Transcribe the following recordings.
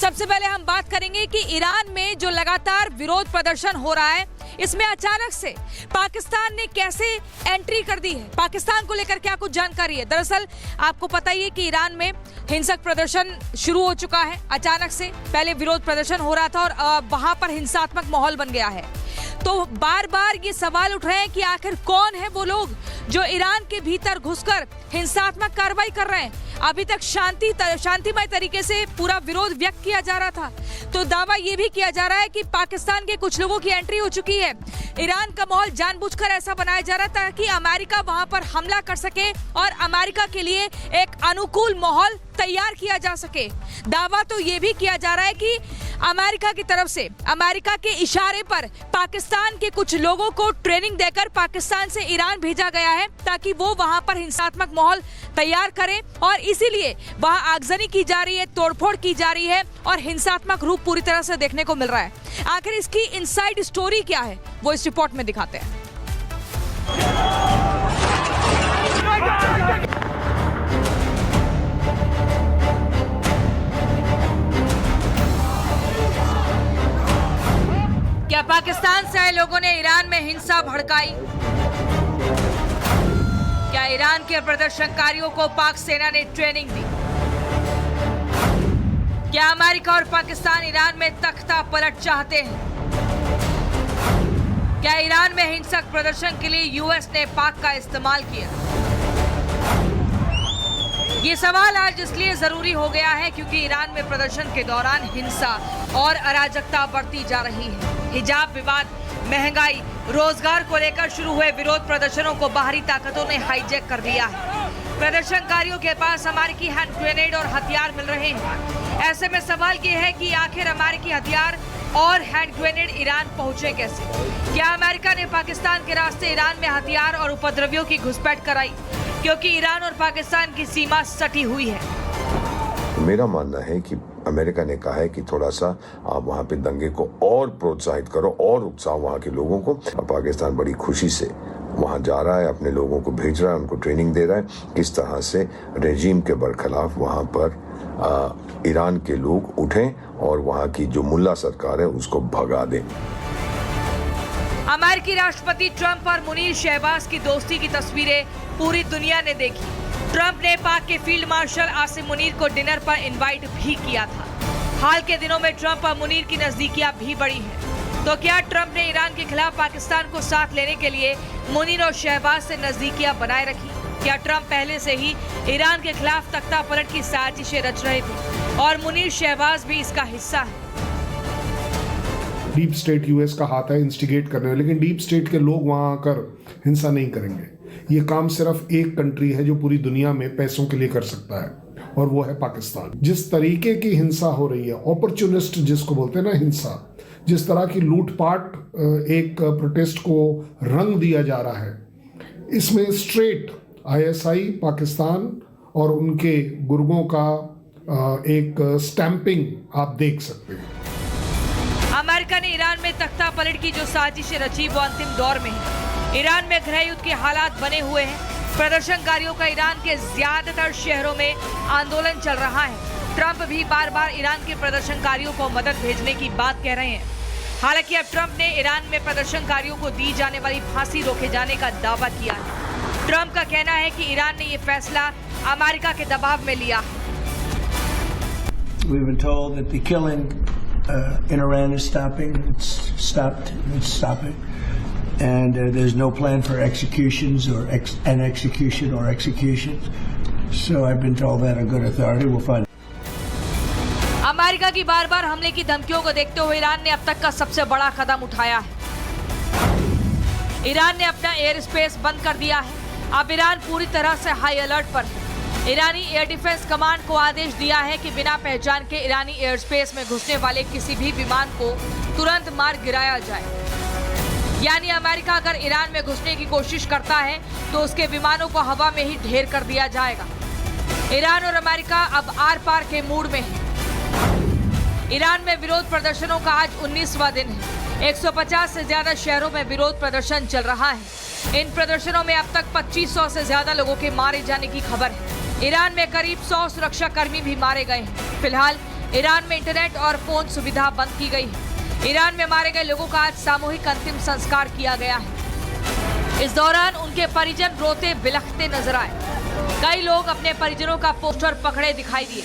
सबसे पहले हम बात करेंगे कि ईरान में जो लगातार विरोध प्रदर्शन हो रहा है, इसमें अचानक से पाकिस्तान ने कैसे एंट्री कर दी है, पाकिस्तान को लेकर क्या कुछ जानकारी है। दरअसल आपको पता ही है कि ईरान में हिंसक प्रदर्शन शुरू हो चुका है। अचानक से पहले विरोध प्रदर्शन हो रहा था और वहां पर हिंसात्मक माहौल बन गया है। तो बार बार ये सवाल उठ रहे हैं कि आखिर कौन है वो लोग जो ईरान के भीतर घुसकर हिंसात्मक कार्रवाई कर रहे हैं। अभी तक शांतिमय तरीके से पूरा विरोध व्यक्त किया जा रहा था, तो दावा ये भी किया जा रहा है कि पाकिस्तान के कुछ लोगों की एंट्री हो चुकी है। ईरान का माहौल जानबूझकर ऐसा बनाया जा रहा है ताकि अमेरिका वहां पर हमला कर सके और अमेरिका के लिए एक अनुकूल माहौल तैयार किया जा सके। दावा तो ये भी किया जा रहा है कि अमेरिका की तरफ से अमेरिका के इशारे पर पाकिस्तान के कुछ लोगों को ट्रेनिंग देकर पाकिस्तान से ईरान भेजा गया है ताकि वो वहां पर हिंसात्मक माहौल तैयार करें, और इसीलिए वहां आगजनी की जा रही है, तोड़फोड़ की जा रही है और हिंसात्मक रूप पूरी तरह से देखने को मिल रहा है। आखिर इसकी इनसाइड स्टोरी क्या है, वो इस रिपोर्ट में दिखाते हैं। क्या पाकिस्तान से आए लोगों ने ईरान में हिंसा भड़काई? क्या ईरान के प्रदर्शनकारियों को पाक सेना ने ट्रेनिंग दी? क्या अमेरिका और पाकिस्तान ईरान में तख्ता पलट चाहते हैं? क्या ईरान में हिंसक प्रदर्शन के लिए यूएस ने पाक का इस्तेमाल किया? ये सवाल आज इसलिए जरूरी हो गया है क्योंकि ईरान में प्रदर्शन के दौरान हिंसा और अराजकता बढ़ती जा रही है। हिजाब विवाद, महंगाई, रोजगार को लेकर शुरू हुए विरोध प्रदर्शनों को बाहरी ताकतों ने हाईजैक कर लिया है। प्रदर्शनकारियों के पास अमेरिकी हैंड ग्रेनेड और हथियार मिल रहे हैं। ऐसे में सवाल ये है कि आखिर अमेरिकी हथियार और हैंड ग्रेनेड ईरान पहुंचे कैसे? क्या अमेरिका ने पाकिस्तान के रास्ते ईरान में हथियार और उपद्रवियों की घुसपैठ कराई? क्योंकि ईरान और पाकिस्तान की सीमा सटी हुई है। मेरा मानना है कि अमेरिका ने कहा है कि थोड़ा सा आप वहाँ पे दंगे को और प्रोत्साहित करो और उकसाओ वहाँ के लोगों को। पाकिस्तान बड़ी खुशी से वहाँ जा रहा है, अपने लोगों को भेज रहा है, उनको ट्रेनिंग दे रहा है किस तरह से रेजीम के बरखिलाफ वहाँ पर ईरान के लोग उठें और वहाँ की जो मुल्ला सरकार है उसको भगा दें। अमेरिकी राष्ट्रपति ट्रंप और मुनीर शहबाज की दोस्ती की तस्वीरें पूरी दुनिया ने देखी। ट्रंप ने पाक के फील्ड मार्शल आसिम मुनीर को डिनर पर इनवाइट भी किया था। हाल के दिनों में ट्रंप और मुनीर की नजदीकियां भी बढ़ी हैं। तो क्या ट्रंप ने ईरान के खिलाफ पाकिस्तान को साथ लेने के लिए मुनीर और शहबाज से नजदीकियां बनाए रखी? क्या ट्रंप पहले से ही ईरान के खिलाफ तख्ता पलट की साजिशें रच रहे थे और मुनीर शहबाज भी इसका हिस्सा है? डीप स्टेट यूएस का हाथ है इंस्टिगेट करने में, लेकिन डीप स्टेट के लोग वहां आकर हिंसा नहीं करेंगे। ये काम सिर्फ एक कंट्री है जो पूरी दुनिया में पैसों के लिए कर सकता है, और वो है पाकिस्तान। जिस तरीके की हिंसा हो रही है, अपॉर्चुनिस्ट जिसको बोलते हैं ना हिंसा, जिस तरह की लूटपाट एक प्रोटेस्ट को रंग दिया जा रहा है, इसमें स्ट्रेट आईएसआई पाकिस्तान और उनके गुर्गों का एक स्टैंपिंग आप देख सकते हैं। अमेरिका ने ईरान में तख्ता पलट की जो साजिशें रची वो अंतिम दौर में है। ईरान में गृह युद्ध के हालात बने हुए हैं। प्रदर्शनकारियों का ईरान के ज्यादातर शहरों में आंदोलन चल रहा है। ट्रंप भी बार बार ईरान के प्रदर्शनकारियों को मदद भेजने की बात कह रहे हैं। हालांकि अब ट्रंप ने ईरान में प्रदर्शनकारियों को दी जाने वाली फांसी रोके जाने का दावा किया है। ट्रंप का कहना है कि ईरान ने ये फैसला अमेरिका के दबाव में लिया है। In Iran is stopping. It's stopped. It's stopping, and there's no plan for executions or an execution or executions. So I've been told that a good authority will find. America की बार-बार हमले की धमकियों को देखते हुए ईरान ने अब तक का सबसे बड़ा कदम उठाया है। ईरान ने अपना एयर स्पेस बंद कर दिया है। अब ईरान पूरी तरह से हाई अलर्ट पर है। ईरानी एयर डिफेंस कमांड को आदेश दिया है कि बिना पहचान के ईरानी एयर स्पेस में घुसने वाले किसी भी विमान को तुरंत मार गिराया जाए। यानी अमेरिका अगर ईरान में घुसने की कोशिश करता है तो उसके विमानों को हवा में ही ढेर कर दिया जाएगा। ईरान और अमेरिका अब आर पार के मूड में है। ईरान में विरोध प्रदर्शनों का आज 19वां दिन है। 150 से ज्यादा शहरों में विरोध प्रदर्शन चल रहा है। इन प्रदर्शनों में अब तक 2500 से ज्यादा लोगों के मारे जाने की खबर है। ईरान में करीब 100 सुरक्षा कर्मी भी मारे गए हैं। फिलहाल ईरान में इंटरनेट और फोन सुविधा बंद की गई है। ईरान में मारे गए लोगों का आज सामूहिक अंतिम संस्कार किया गया है। इस दौरान उनके परिजन रोते बिलखते नजर आए। कई लोग अपने परिजनों का पोस्टर पकड़े दिखाई दिए।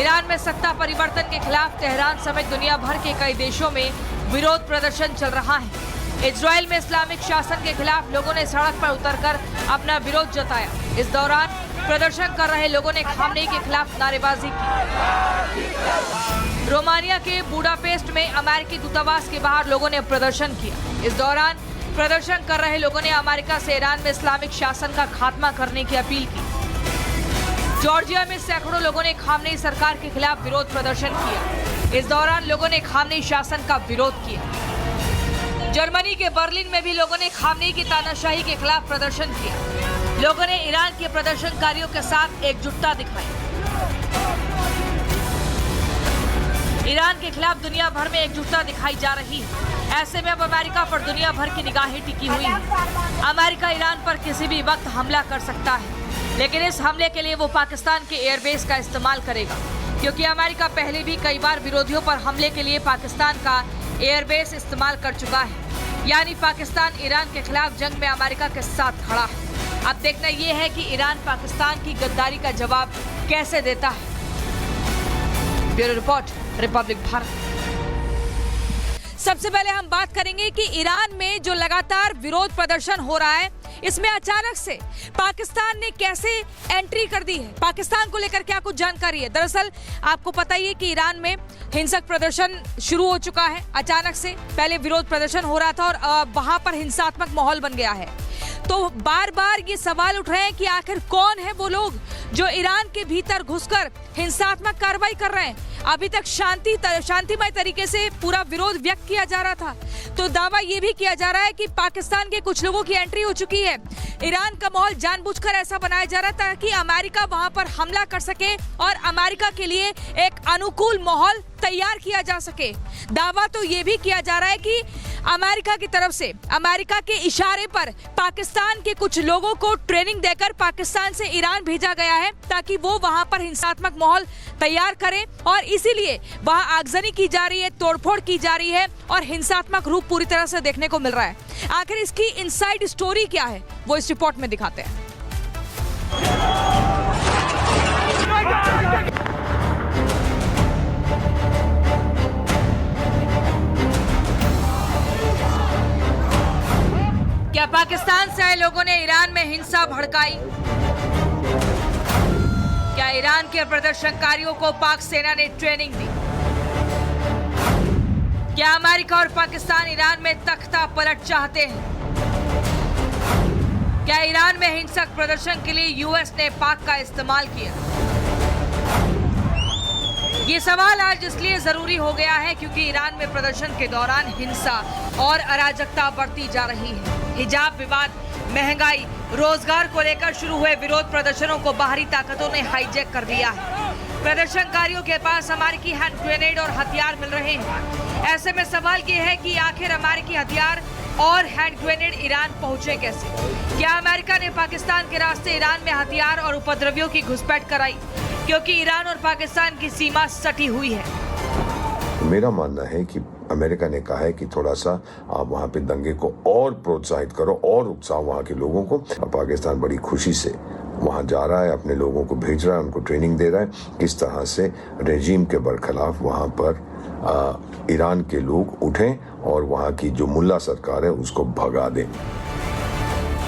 ईरान में सत्ता परिवर्तन के खिलाफ तेहरान समेत दुनिया भर के कई देशों में विरोध प्रदर्शन चल रहा है। इजराइल में इस्लामिक शासन के खिलाफ लोगों ने सड़क पर उतरकर अपना विरोध जताया। इस दौरान प्रदर्शन कर रहे लोगों ने खामनेई के खिलाफ नारेबाजी की। रोमानिया के बुडापेस्ट में अमेरिकी दूतावास के बाहर लोगों ने प्रदर्शन किया। इस दौरान प्रदर्शन कर रहे लोगों ने अमेरिका से ईरान में इस्लामिक शासन का खात्मा करने की अपील की। जॉर्जिया में सैकड़ों लोगों ने खामनेई सरकार के खिलाफ विरोध प्रदर्शन किया। इस दौरान लोगों ने खामनेई शासन का विरोध किया। जर्मनी के बर्लिन में भी लोगों ने खामनेई की तानाशाही के खिलाफ प्रदर्शन किया। लोगों ने ईरान के प्रदर्शनकारियों के साथ एकजुटता दिखाई। ईरान के खिलाफ दुनिया भर में एकजुटता दिखाई जा रही है। ऐसे में अब अमेरिका पर दुनिया भर की निगाहें टिकी हुई हैं। अमेरिका ईरान पर किसी भी वक्त हमला कर सकता है, लेकिन इस हमले के लिए वो पाकिस्तान के एयरबेस का इस्तेमाल करेगा, क्योंकि अमेरिका पहले भी कई बार विरोधियों पर हमले के लिए पाकिस्तान का एयरबेस इस्तेमाल कर चुका है। यानी पाकिस्तान ईरान के खिलाफ जंग में अमेरिका के साथ खड़ा है। अब देखना यह है कि ईरान पाकिस्तान की गद्दारी का जवाब कैसे देता है। Bureau report, Republic Bharat. सबसे पहले हम बात करेंगे कि ईरान में जो लगातार विरोध प्रदर्शन हो रहा है, इसमें अचानक से पाकिस्तान ने कैसे एंट्री कर दी है, पाकिस्तान को लेकर क्या कुछ जानकारी है। दरअसल आपको पता ही है कि ईरान में हिंसक प्रदर्शन शुरू हो चुका है। अचानक से पहले विरोध प्रदर्शन हो रहा था और वहां पर हिंसात्मक माहौल बन गया है। तो बार बार ये सवाल उठ रहे हैं कि आखिर कौन है वो लोग जो ईरान के भीतर घुसकर हिंसात्मक कार्रवाई कर रहे हैं। अभी तक शांतिमय तरीके से पूरा विरोध व्यक्त किया जा रहा था, तो दावा ये भी किया जा रहा है कि पाकिस्तान के कुछ लोगों की एंट्री हो चुकी है। ईरान का माहौल जानबूझकर ऐसा बनाया जा रहा है ताकि अमेरिका वहां पर हमला कर सके और अमेरिका के लिए एक अनुकूल माहौल तैयार किया जा सके। दावा तो ये भी किया जा रहा है कि अमेरिका की तरफ से अमेरिका के इशारे पर पाकिस्तान के कुछ लोगों को ट्रेनिंग देकर पाकिस्तान से ईरान भेजा गया है ताकि वो वहां पर हिंसात्मक माहौल तैयार करें, और इसीलिए वहां आगजनी की जा रही है, तोड़फोड़ की जा रही है और हिंसात्मक रूप पूरी तरह से देखने को मिल रहा है। आखिर इसकी इनसाइड स्टोरी क्या है वो इस रिपोर्ट में दिखाते हैं। क्या पाकिस्तान से आए लोगों ने ईरान में हिंसा भड़काई? क्या ईरान के प्रदर्शनकारियों को पाक सेना ने ट्रेनिंग दी? क्या अमेरिका और पाकिस्तान ईरान में तख्ता पलट चाहते हैं? क्या ईरान में हिंसक प्रदर्शन के लिए यूएस ने पाक का इस्तेमाल किया? ये सवाल आज इसलिए जरूरी हो गया है क्योंकि ईरान में प्रदर्शन के दौरान हिंसा और अराजकता बढ़ती जा रही है। हिजाब विवाद, महंगाई, रोजगार को लेकर शुरू हुए विरोध प्रदर्शनों को बाहरी ताकतों ने हाईजैक कर लिया है। प्रदर्शनकारियों के पास अमेरिकी हैंड ग्रेनेड और हथियार मिल रहे हैं। ऐसे में सवाल ये है कि आखिर अमेरिकी हथियार और हैंड ग्रेनेड ईरान पहुंचे कैसे? क्या अमेरिका ने पाकिस्तान के रास्ते ईरान में हथियार और उपद्रवियों की घुसपैठ कराई? क्योंकि ईरान और पाकिस्तान की सीमा सटी हुई है। मेरा मानना है कि अमेरिका ने कहा है कि थोड़ा सा आप वहाँ पे दंगे को और प्रोत्साहित करो और उकसाओ वहाँ के लोगों को। पाकिस्तान बड़ी खुशी से वहाँ जा रहा है, अपने लोगों को भेज रहा है, उनको ट्रेनिंग दे रहा है किस तरह से रेजीम के बरखिलाफ वहाँ पर ईरान के लोग उठें और वहाँ की जो मुल्ला सरकार है उसको भगा दें।